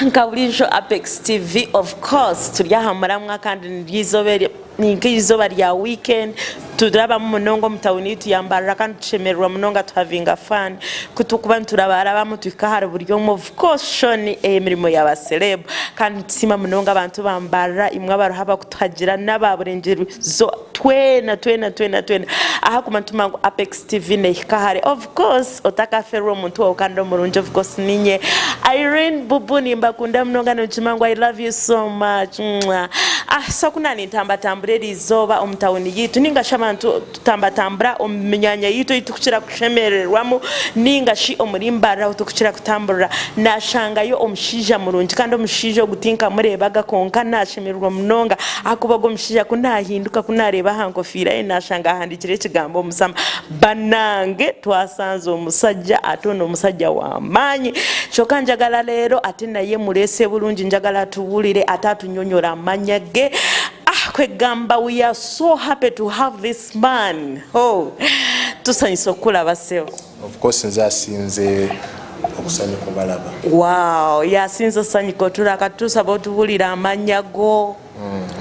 Nkawulijo Apex TV of course tulyahamuramu kandi n'izuba rya weekend turaba mu munongo mutawuni tuyambarira kandi tushemererwa munonga tuhavinga fan kutukuba turabarabamu tukahara buryo mu of course shoni emirimo y'aba celeb kandi tusima munonga abantu bambarira imwe abaruhaba kutuhagira n'ababurengero zo twena aha kumantuma ngo Apex TV ne kahare of course otakaferwa muntu wa ukando murunje of course ninye Irene Bubu nimbakunda munonga n'ukimango I love you so much so kunani tambatambure rizoba omutawuni yitu ninga shabantu tambatambura omnyanya yitu itukira kushemererwamo ninga shi omurimbara utukira kutambura nashangayo omshija murunji kandi omshija gutinka murebaga konka nashemererwa munonga akubago omshija kunahinduka kunareba hankofira nashanga handikire ikigambo omusama banange twasanze omusajja atono omusajja wa manyi choka njagala lero atenaye murese bulungi njagala tubulire atatunyonyora amanyage kwegamba we are so happy to have this man tusanyisa okulaba sewo of course nzasinze okusanya kubalaba wow yasinze osanyiko tulaka tusaba otubulira amanyago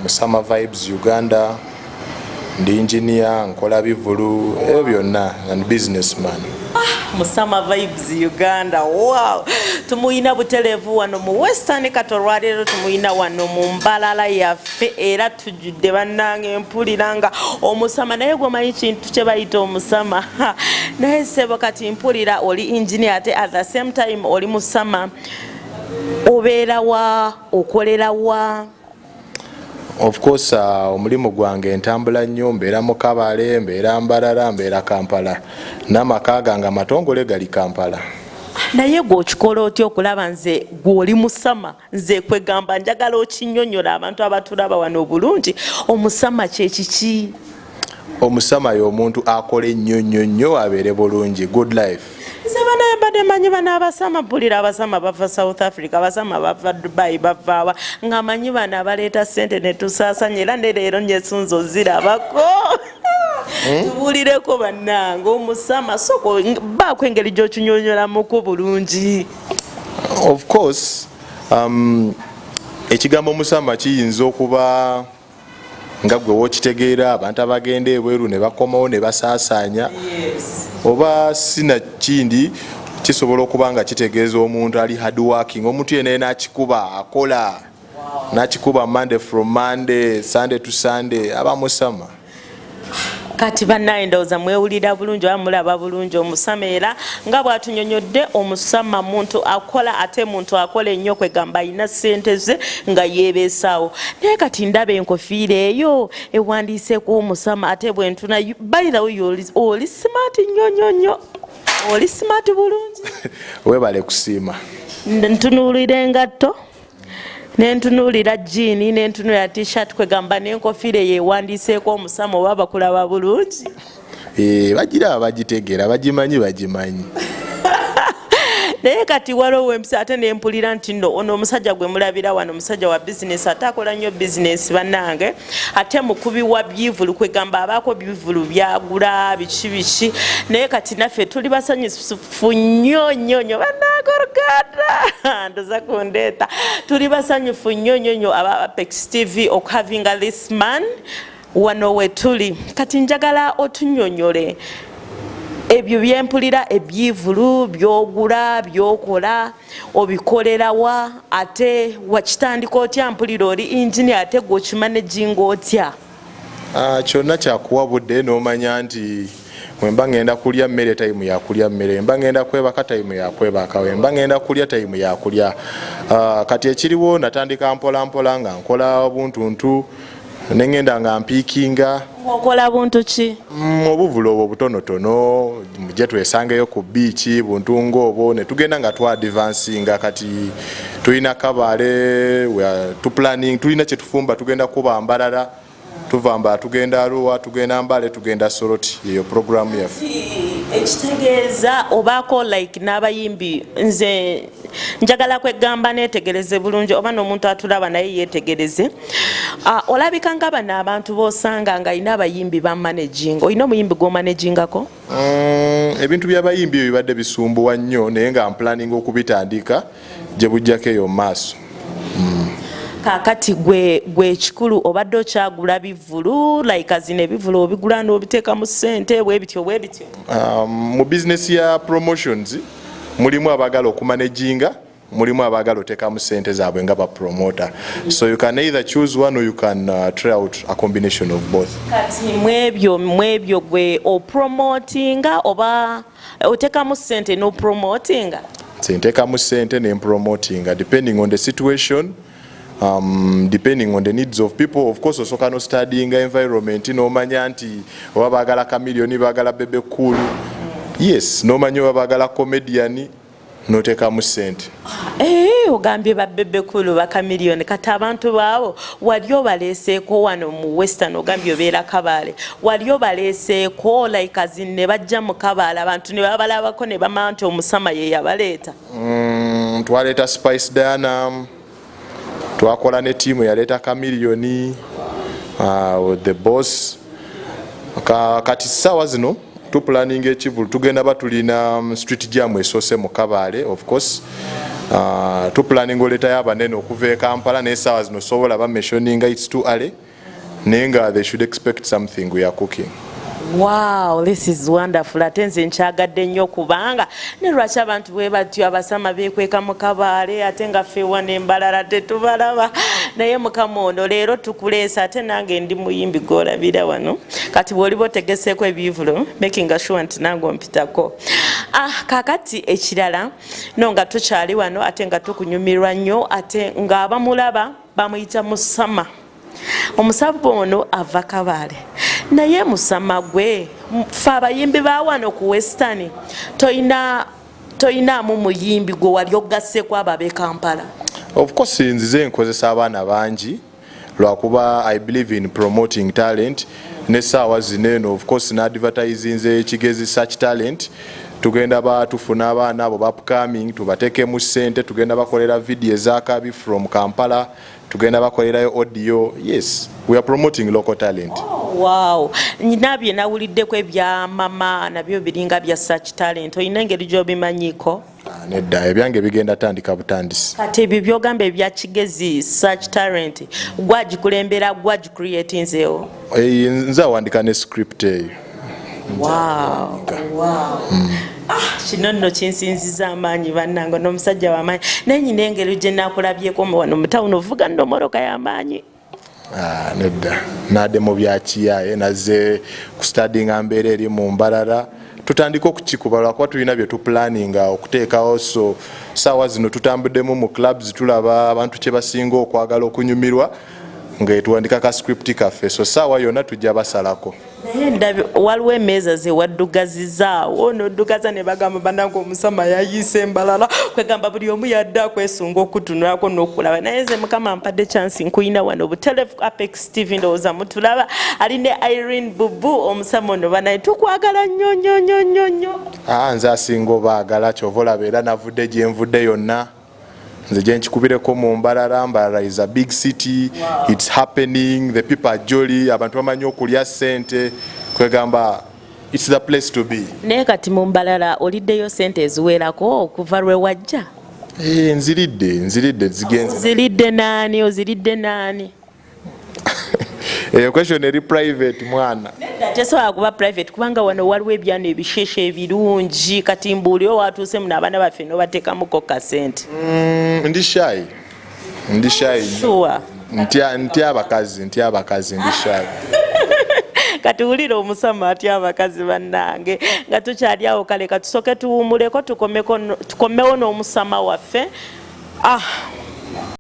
Musama Vibes Uganda ndi engineer nkola bivulu byonna and businessman Musama Vibes Uganda wow tumuyina butelevu wano mu Western Katorwalero tumuyina wano mu Mbalala yaffe era tujudde bannange mpuliranga omusama naye gwe manyi kintu kye bayita omusama naye sebo kati mpulira oli engineer ate at the same time oli musama obeera wa okolera wa of course omulimu gwange entambula nnyo mbeera mu Kabale mbeera Mbalala mbeera Kampala n'amaka gange amatongole gali Kampala naye gwe okikola otya okulaba nze gw'oli musama nze kwegamba njagala okinyonyola abantu abatulaba wano obulungi omusama kyekiki omusama y'omuntu akola ennyo abeere bulungi good life Sabana bade manyi bana abasama mpulira abasama bava South Africa abasama bava Dubai bava nga manyi bana baleta sente ne tusasanya era leero nyesunzo zirabako tubulireko bannange omusama soko bakwengeri gy'okinyonyola mu bulungi of course ekigambo musama kiyinza okuba nga gwe wokitegeera abantu abagenda ebweru ne bakomawo ne basaasanya oba sina kindi kisobola okuba nga kitegeeza omuntu ali hard working omuntu yena n'akikuba akola n'akikuba Monday from Monday Sunday to Sunday aba musama kati bannaye ndowooza mwewulira bulungi oba mulaba bulungi omusama era nga bw'atunyonyodde omusama muntu akola ate muntu akola ennyo kwegamba alina ssente ze nga yeebeesaawo naye kati ndaba enkofiira eyo ewandiiseeko omusama ate bwentuna bayirawo oli smart nnyo oli smart bulungi weebale kusiima ntunuulira engatto nentunulira jeani nentunulira t-shirt kwegamba n'enkofiira yeewandiiseeko omusama oba bakulaba bulungi bagira bagitegeera bagimanyi naye kati waliwo empisa ate nempulira nti nno ono omusajja gwe mulabira wano omusajja wa bizinesi ate akola nnyo bizinesi bannange ate mukubi wa byivulu kwegamba abaako bivulu byagula biki naye kati naffe tuli basanyufu nnyo bannange oluganda ndoza kundeeta tuli basanyufu nnyo aba Apex TV okuhavinga this man wano we tuli kati njagala otunyonyole ebyo byempulira ebyivulu byogula byokola obikolera wa ate wakitandika otya mpulira oli engineer ate gwokimanaging otya kyonna kyakuwa budde n'omanya nti wemba ngenda kulya mmere time yakulya mmere wemba ngenda kwebaka time yakwebaka wemba ngenda kulya time yakulya kati ekiriwo natandika mpola nga nkola buntuntu nengenda nga mpikinga okola buntu ki obuvulu obwo butonotono muje twesangeyo ku beach buntungo obwo ne tugenda nga twa advancinga kati tulina Kabale we are to planning tulina kye tufumba tugenda kuba Mbalala tuvamba tugenda Arua tugenda Mbale tugenda Soroti iyo program yaffe ekitegeeza obaako like n'abayimbi nze njagala kwegamba neetegereze bulungi oba n'omuntu atulaba naye yeetegereze. Olabika nga bano abantu b'osanga nga alina abayimbi bamanaging, olina omuyimbi gw'omanagingako? Ebintu by'abayimbi ebyo bibadde bisumbuwa nnyo naye nga mpulaninga okubitandika gye bujjako eyo maaso. Kakati gwe ekikulu obadde okyagula bivulu like zino ebivulu obigula n'obiteeka mu ssente bwe bityo. Mu bizinesi ya promotions mulimu abagala okumanaginga, mulimu abagala oteeka mu ssente zaabwe nga ba promoter. So you can either choose one or you can try out a combination of both. Kati mwebyo gwe opromotinga oba oteeka mu ssente no promotinga? Nteeka mu ssente ne promotinga depending on the situation. Depending on the needs of people. Of course osooka no studying environment n'omanya nti oba baagala chameleon baagala bebe cool. Yes, n'omanya oba baagala comedian n'oteeka mu ssente. Ogambye ba bebe cool ba chameleon kati abantu baawo wali obaleeseeko wano mu Western ogambye obeera Kabaale wali obaleeseeko like azinne bajja mu Kabaale abantu ne babalabako ne bamanya nti omusama ye yabaleeta? Twaleeta Spice Diana, twakola ne tiimu yaleeta Chameleon, the boss. Kati ssaawa zino tupulaninga ekivulu tugenda batulina street jam esoose mu Kabaale of course. Tupulaninga oleetayo abanene okuva e Kampala naye ssaawa zino sobola bamentioninga it's too early naye nga they should expect something we are cooking. Wow, this is wonderful. Ate nze nkyagadde nnyo kubanga ne lwaki abantu bwe batyo abasama beekweka mu Kabaale ate nga ffe wano Embalala tetubalaba naye Mukama ono leero tukuleesa ate nange ndi muyimbi gw'olabira wano kati bw'oliba otegeseeko ebivulo making sure nti nange ompitako. Kakati ekirala no nga tukyali wano ate nga tukunyumirwa nnyo ate ng'abamulaba bamuyita Musama. Omusabbu ono ava Kabaale naye Musama gwe ffe abayimbi ba wano ku Western toyinaamu muyimbi gwe wali ogasseeko abo ab'e Kampala? Of course nzize nkozesa abaana bangi lwakuba I believe in promoting talent n'essaawa zino eno of course n'advertisinze Kigezi Search Talent tugenda batufuna abaana abo upcoming tubateeke mu ssente tugenda bakolera video ezakabi from Kampala tugenda bakolerayo audio. Yes, we are promoting local talent. Wow, nabye nawuliddeko ebya mama nabyo biringa bya Search Talent oyina engeri gy'obimanyiko? Nedda ebyange bigenda tandika butandisi. Kati ebyo byogamba ebya Kigezi Search Talent gwagikulembera gwagicreatinzeewo? Nze awandika ne script eyo. Wow. Kino nno kinsinziza amaanyi bannange n'omusajja w'amaanyi naye nyina engeri gye nakulabyeko wano mu tawuni ovuga nnomoroka y'amaanyi. Nedda nadde mu bya kiyaye nazze ku studyinga mbeera eri mu Mbalala tutandika okukikuba lwakuba tulina bye tupulaninga okuteekawo. So ssaawa zino tutambuddemu mu clubs tulaba abantu kye basinga okwagala okunyumirwa nga tuwandika ka script kaffe. So ssaawa yonna tujja basalako. Naye ndabe waliwo emmeeza ze waddugazizaawo n'oddugaza ne bagamba bannange Omusama yayiise Embalala kwegamba buli omu yadde akwesunga okutunulako n'okulaba naye nze Mukama mpadde chance nkuyina wano butele Apex TV ndowooza mutulaba ali ne Irene Bubu Omusama ono banaye tukwagala nnyo. Nze asinga obaagala kyova olaba era navudde gye nvudde yonna nze gye nkikubireko mu Mbalala. Mbalala is a big city. Wow. It's happening, the people are jolly, abantu bamanyi okulya ssente kwegamba it's the place to be. Naye kati mu Mbalala oliddeyo ssente eziwerako okuva lwe wajja? Nziridde zigenze. Oziridde naani? Eyo question eri private mwana. Tesobola kuba private kubanga wano waliwo ebyano ebisheshe ebirungi kati mbuuli owatuuse muno abaana baffe n'obateekamuko kasente. Ndi shy. Sure. Ntya abakazi ndi shy. Kati wulira Omusama atya abakazi bannange nga tukyali awo kale katusooke tuwummuleko tukomewo n'Omusama waffe.